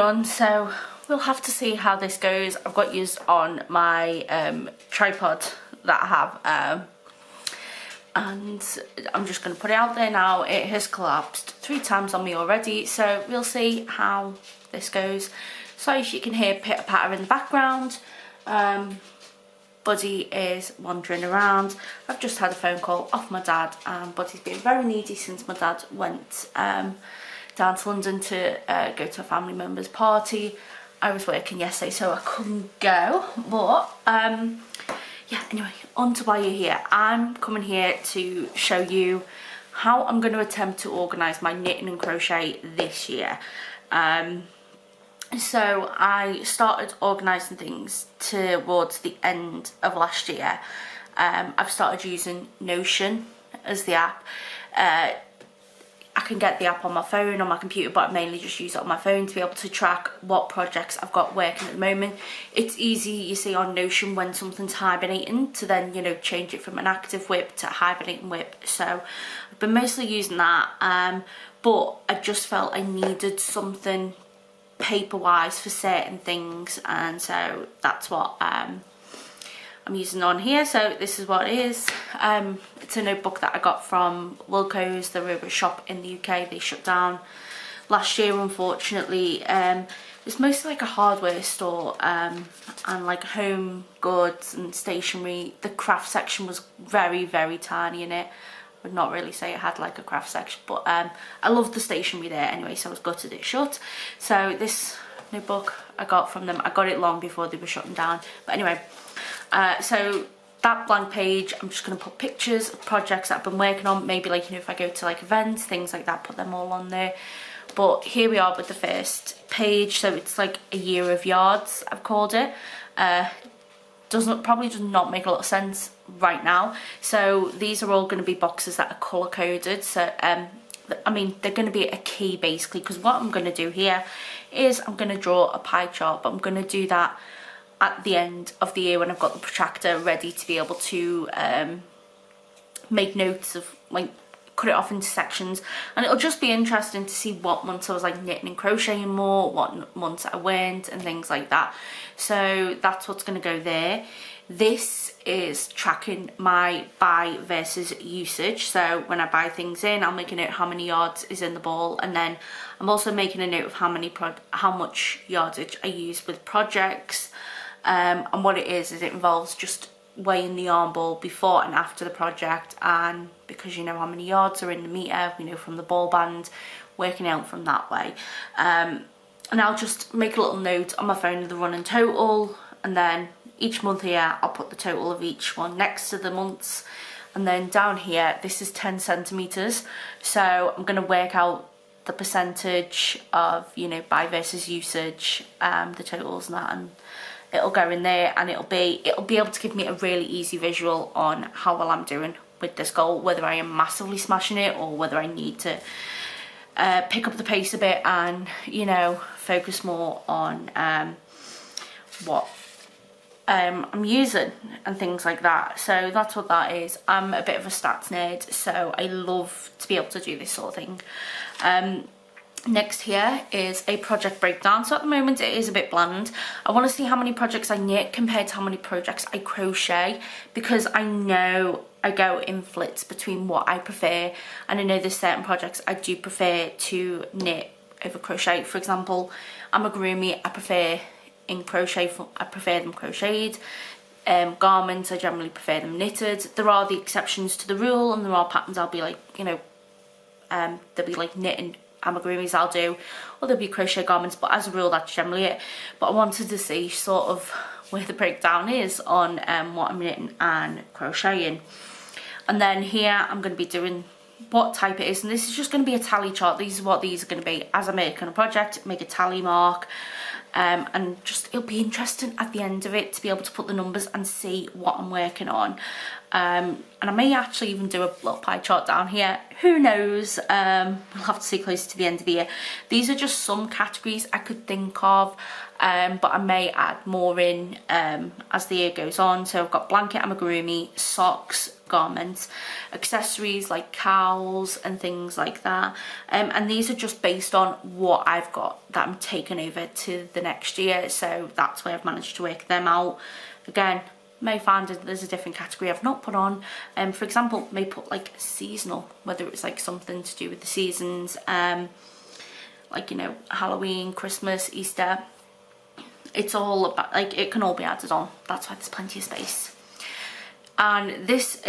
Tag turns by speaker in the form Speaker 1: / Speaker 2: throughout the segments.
Speaker 1: done, so we'll have to see how this goes. I've got used on my tripod that I have, and I'm just going to put it out there now. It has collapsed 3 times on me already, so we'll see how this goes. So as you can hear pitter patter in the background, Buddy is wandering around. I've just had a phone call off my dad, and Buddy's been very needy since my dad went down to London to go to a family member's party. I was working yesterday, so I couldn't go, but yeah, anyway, on to why you're here. I'm coming here to show you how I'm going to attempt to organise my knitting and crochet this year. So I started organising things towards the end of last year. I've started using Notion as the app. I can get the app on my phone, on my computer, but I mainly just use it on my phone to be able to track what projects I've got working at the moment. It's easy, you see, on Notion when something's hibernating to then, you know, change it from an active whip to hibernating whip. So I've been mostly using that, but I just felt I needed something paper-wise for certain things, and so that's what I'm using on here. So this is what it is. It's a notebook that I got from Wilko's. They're a shop in the UK. They shut down last year, unfortunately. It's mostly like a hardware store, and like home goods and stationery. The craft section was very, very tiny in it. I would not really say it had like a craft section, but I loved the stationery there anyway, so I was gutted it shut. So this notebook I got from them. I got it long before they were shutting down, but anyway, so that blank page, I'm just going to put pictures of projects that I've been working on, maybe like, you know, if I go to like events, things like that, put them all on there. But here we are with the first page. So it's like a year of yards, I've called it. Probably does not make a lot of sense right now. So these are all going to be boxes that are color coded. So I mean, they're going to be a key basically, because what I'm going to do here is I'm going to draw a pie chart, but I'm going to do that at the end of the year when I've got the protractor ready to be able to make notes of, like, cut it off into sections. And it'll just be interesting to see what months I was like knitting and crocheting more, what months I weren't, and things like that. So that's what's going to go there. This is tracking my buy versus usage. So when I buy things in, I'll make a note how many yards is in the ball, and then I'm also making a note of how much yardage I use with projects. And what it is it involves just weighing the yarn ball before and after the project, and because you know how many yards are in the meter, you know, from the ball band, working out from that way. And I'll just make a little note on my phone of the running total, and then each month here I'll put the total of each one next to the months. And then down here, this is 10 centimeters, so I'm going to work out the percentage of, you know, buy versus usage, the totals and that, and it'll go in there, and it'll be able to give me a really easy visual on how well I'm doing with this goal, whether I am massively smashing it or whether I need to pick up the pace a bit and, you know, focus more on what I'm using and things like that. So that's what that is. I'm a bit of a stats nerd, so I love to be able to do this sort of thing. Next here is a project breakdown. So at the moment it is a bit bland. I want to see how many projects I knit compared to how many projects I crochet, because I know I go in flits between what I prefer, and I know there's certain projects I do prefer to knit over crochet. For example, amigurumi I prefer in crochet, I prefer them crocheted. Garments I generally prefer them knitted. There are the exceptions to the rule, and there are patterns I'll be like, you know, they'll be like knitting amigurumis I'll do, or there'll be crochet garments, but as a rule that's generally it. But I wanted to see sort of where the breakdown is on what I'm knitting and crocheting. And then here I'm going to be doing what type it is, and this is just going to be a tally chart. These are what these are going to be as I make on a project, make a tally mark, and just it'll be interesting at the end of it to be able to put the numbers and see what I'm working on. And I may actually even do a little pie chart down here, who knows. We'll have to see closer to the end of the year. These are just some categories I could think of. but I may add more in as the year goes on. So I've got blanket, amigurumi, socks, garments, accessories like cowls and things like that, and these are just based on what I've got that I'm taking over to the next year, so that's where I've managed to work them out. Again, may find that there's a different category I've not put on, for example, may put like seasonal, whether it's like something to do with the seasons, like, you know, Halloween, Christmas, Easter. It's all about, like, it can all be added on. That's why there's plenty of space. And this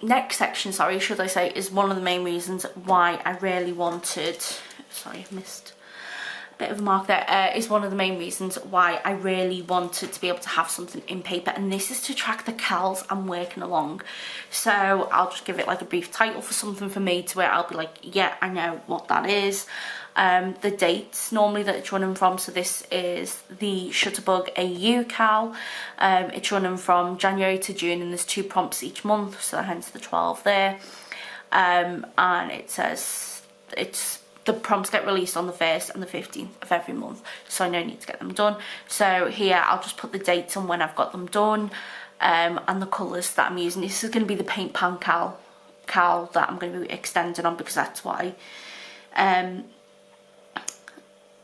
Speaker 1: next section, sorry, should I say, is one of the main reasons why I really wanted, sorry, I missed a bit of a mark there, is one of the main reasons why I really wanted to be able to have something in paper, and this is to track the cals I'm working along. So I'll just give it like a brief title for something for me to where I'll be like, yeah, I know what that is. The dates normally that it's running from, so this is the Shutterbug AU cal. It's running from January to June, and there's 2 prompts each month, so hence the 12 there. And it says the prompts get released on the 1st and the 15th of every month, so I no need to get them done. So here I'll just put the dates on when I've got them done, and the colours that I'm using. This is going to be the paint pan cal that I'm going to be extending on, because that's why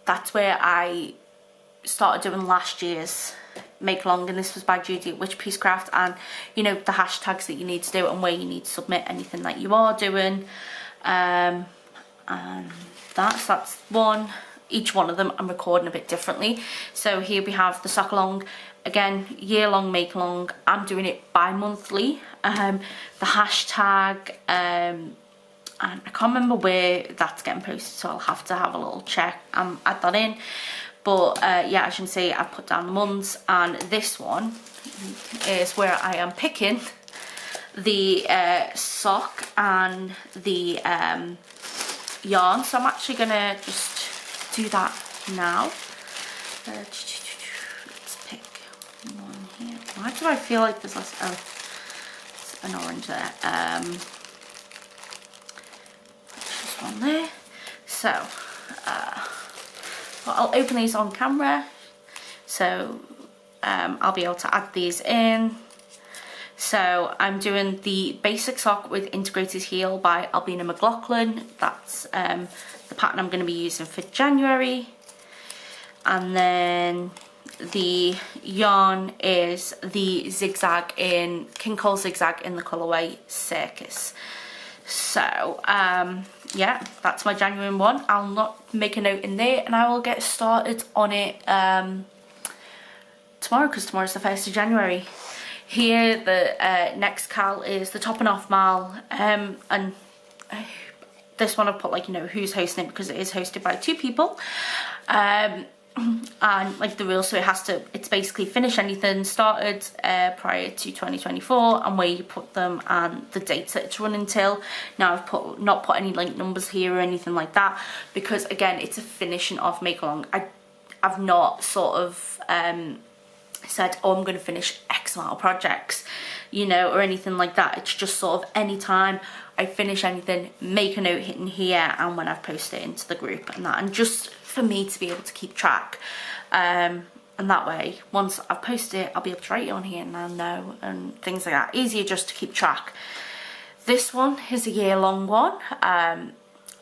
Speaker 1: that's where I started doing last year's make along, and this was by Judy at Witch Piece Craft, and you know, the hashtags that you need to do and where you need to submit anything that you are doing, and that's one. Each one of them I'm recording a bit differently. So here we have the sock along, again, year long make along. I'm doing it bi-monthly. The hashtag, and I can't remember where that's getting posted, so I'll have to have a little check and add that in. But yeah, as you can see, I've put down the months, and this one is where I am picking the sock and the yarn. So I'm actually gonna just do that now. Let's pick one here. Why do I feel like there's less? Oh, there's an orange there. Just one there. So well, I'll open these on camera, so I'll be able to add these in. So I'm doing the basic sock with integrated heel by Albina McLaughlin. That's the pattern I'm going to be using for January. And then the yarn is the zigzag in King Cole zigzag in the colourway Circus. So yeah, that's my January one. I'll not make a note in there, and I will get started on it tomorrow, because tomorrow's the 1st of January. Here the next cal is the Top and Off Mal, and this one I've put, like, you know, who's hosting it, because it is hosted by 2 people, and like the rules, so it's basically finish anything started prior to 2024, and where you put them and the dates that it's running till. Now I've not put any link numbers here or anything like that, because again, it's a finishing off make along. I've not sort of said, oh, I'm going to finish X amount of projects, you know, or anything like that. It's just sort of anytime I finish anything, make a note hitting here, and when I've posted it into the group and that, and just for me to be able to keep track, and that way, once I've posted it, I'll be able to write it on here and I'll know, and things like that. Easier just to keep track. This one is a year-long one,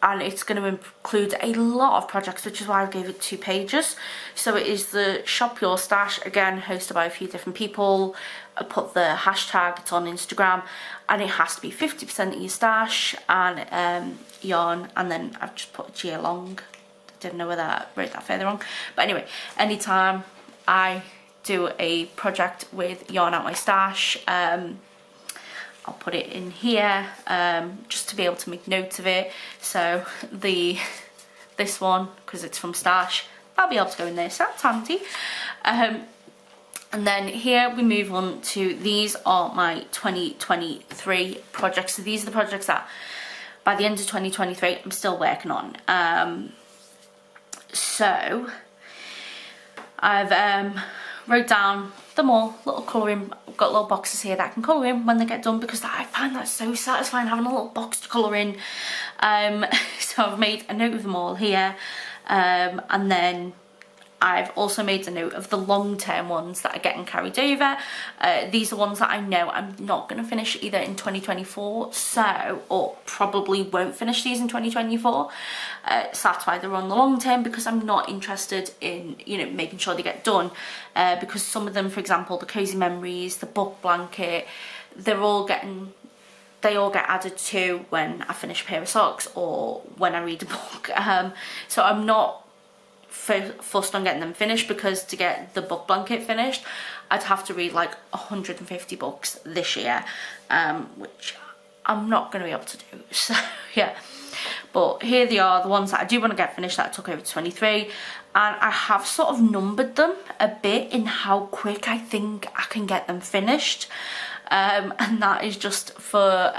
Speaker 1: and it's going to include a lot of projects, which is why I gave it 2 pages. So it is the Shop Your Stash, again hosted by a few different people. I put the hashtag, it's on Instagram, and it has to be 50% of your stash and yarn, and then I've just put a year long. I didn't know whether I wrote that further wrong, but anyway, anytime I do a project with yarn out my stash, I'll put it in here, just to be able to make note of it. So this one, because it's from stash, I'll be able to go in there, so that's handy. And then here we move on to, these are my 2023 projects. So these are the projects that by the end of 2023 I'm still working on. So I've wrote down them all, little colouring. I've got little boxes here that I can colour in when they get done, because I find that so satisfying, having a little box to colour in. So I've made a note of them all here, and then I've also made a note of the long-term ones that are getting carried over. These are ones that I know I'm not going to finish either in 2024, or probably won't finish these in 2024. So that's why they're on the long term, because I'm not interested in, you know, making sure they get done. Because some of them, for example, the Cozy Memories, the book blanket, they all get added to when I finish a pair of socks or when I read a book. So I'm not fussed on getting them finished, because to get the book blanket finished, I'd have to read like 150 books this year, which I'm not going to be able to do. So yeah, but here they are, the ones that I do want to get finished that I took over to 23, and I have sort of numbered them a bit in how quick I think I can get them finished. And that is just for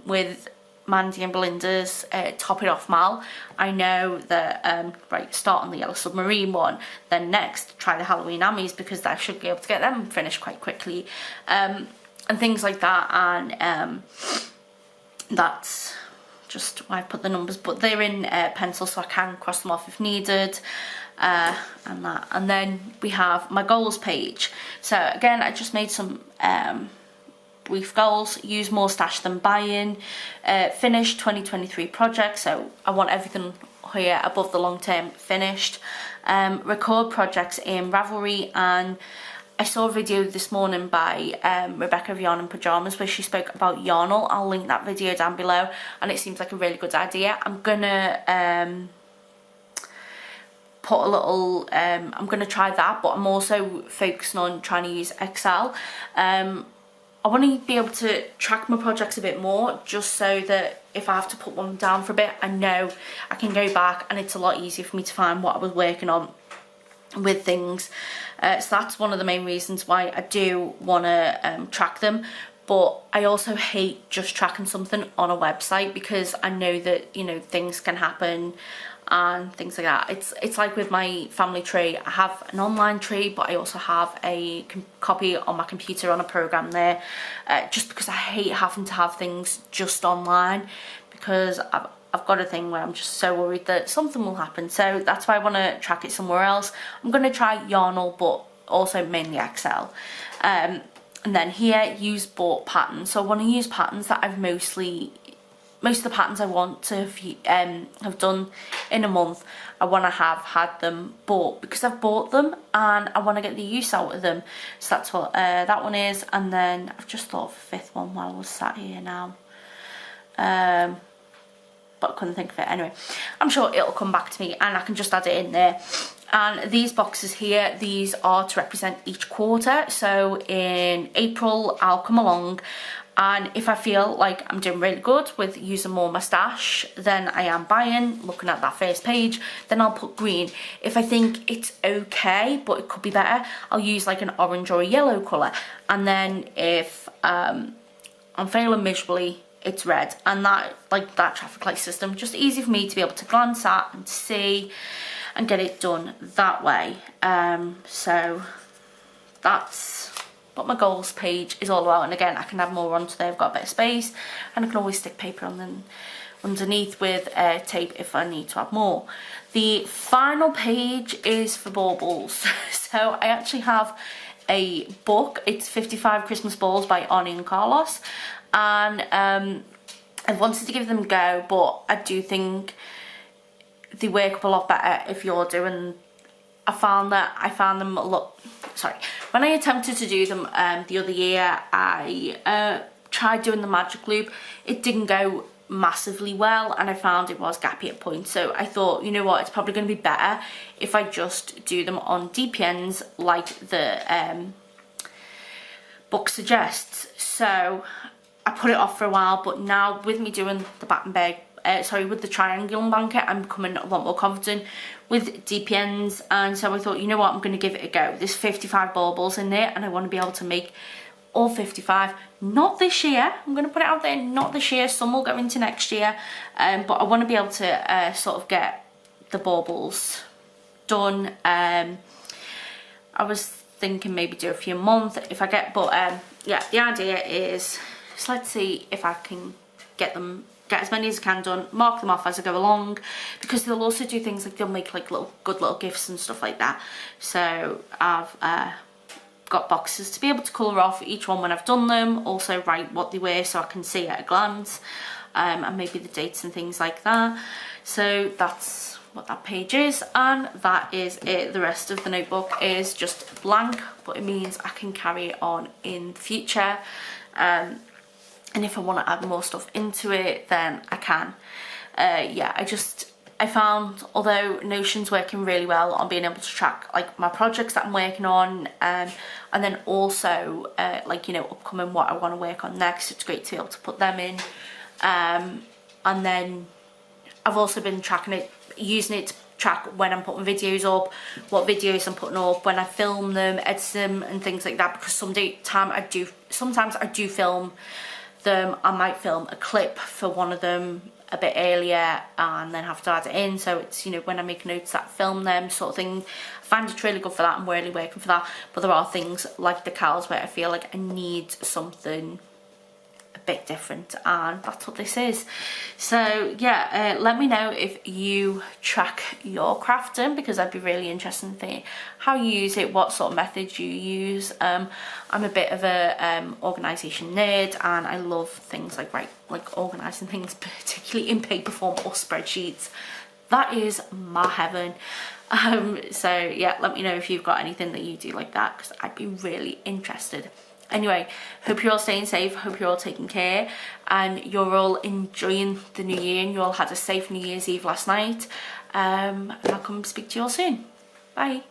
Speaker 1: with Mandy and Belinda's Top It Off Mal. I know that, right, start on the Yellow Submarine one, then next try the Halloween Ammies, because I should be able to get them finished quite quickly, and things like that. And that's just why I put the numbers, but they're in pencil so I can cross them off if needed. And that, and then we have my goals page. So again, I just made some brief goals: use more stash than buy-in, finish 2023 projects, so I want everything here above the long term finished, record projects in Ravelry. And I saw a video this morning by Rebecca of Yarn and Pyjamas where she spoke about Yarnal. I'll link that video down below, and it seems like a really good idea. I'm gonna put a little, I'm gonna try that, but I'm also focusing on trying to use Excel. I want to be able to track my projects a bit more, just so that if I have to put one down for a bit, I know I can go back and it's a lot easier for me to find what I was working on with things. So that's one of the main reasons why I do want to track them. But I also hate just tracking something on a website, because I know that, you know, things can happen and things like that. It's like with my family tree, I have an online tree, but I also have a copy on my computer on a program there, just because I hate having to have things just online, because I've got a thing where I'm just so worried that something will happen. So that's why I want to track it somewhere else. I'm going to try Yarnal, but also mainly Excel. And then here, use bought patterns. So I want to use patterns that I've most of the patterns I want to have done in a month. I want to have had them bought, because I've bought them and I want to get the use out of them. So that's what that one is. And then I've just thought of a fifth one while I was sat here now, but I couldn't think of it. Anyway, I'm sure it'll come back to me and I can just add it in there. And these boxes here, these are to represent each quarter. So in April, I'll come along, and if I feel like I'm doing really good with using more my stash than I am buying, looking at that first page, then I'll put green. If I think it's okay, but it could be better, I'll use like an orange or a yellow colour. And then if I'm failing miserably, it's red. And that, like that traffic light system, just easy for me to be able to glance at and see and get it done that way. So that's what my goals page is all about. And again, I can add more onto there. I've got a bit of space, and I can always stick paper on them underneath with tape if I need to add more. The final page is for baubles. So I actually have a book. It's 55 Christmas Balls by Arnie and Carlos, and I wanted to give them a go, but I do think they work up a lot better if you're doing. I found them a lot. Sorry, when I attempted to do them the other year, I tried doing the magic loop. It didn't go massively well, and I found it was gappy at points. So I thought, you know what, it's probably going to be better if I just do them on DPNs like the book suggests. So I put it off for a while, but now with me doing the Battenberg, with the triangular blanket, I'm becoming a lot more confident with DPNs. And so I thought, you know what, I'm going to give it a go. There's 55 baubles in there, and I want to be able to make all 55. Not this year, I'm going to put it out there, not this year. Some will go into next year, but I want to be able to sort of get the baubles done. I was thinking maybe do a few a month if I get, but yeah, the idea is, so let's see if I can get them get as many as I can done, mark them off as I go along, because they'll also do things like they'll make like good little gifts and stuff like that. So I've got boxes to be able to colour off each one when I've done them, also write what they were so I can see at a glance, and maybe the dates and things like that. So that's what that page is, and that is it. The rest of the notebook is just blank, but it means I can carry it on in the future, and if I want to add more stuff into it then I can. Yeah, I found, although Notion's working really well on being able to track like my projects that I'm working on, and then also like, you know, upcoming what I want to work on next, it's great to be able to put them in. And then I've also been using it to track when I'm putting videos up, what videos I'm putting up, when I film them, edit them and things like that, because sometimes I do film them. I might film a clip for one of them a bit earlier and then have to add it in, so it's, you know, when I make notes that film them sort of thing. I find it's really good for that. I'm really working for that. But there are things like the decals where I feel like I need something a bit different, and that's what this is. So yeah, let me know if you track your crafting, because I'd be really interested in how you use it, what sort of methods you use. I'm a bit of a organisation nerd, and I love things like organising things, particularly in paper form or spreadsheets. That is my heaven. So yeah, let me know if you've got anything that you do like that, because I'd be really interested. Anyway, hope you're all staying safe, hope you're all taking care, and you're all enjoying the new year, and you all had a safe New Year's Eve last night. And I'll come speak to you all soon. Bye.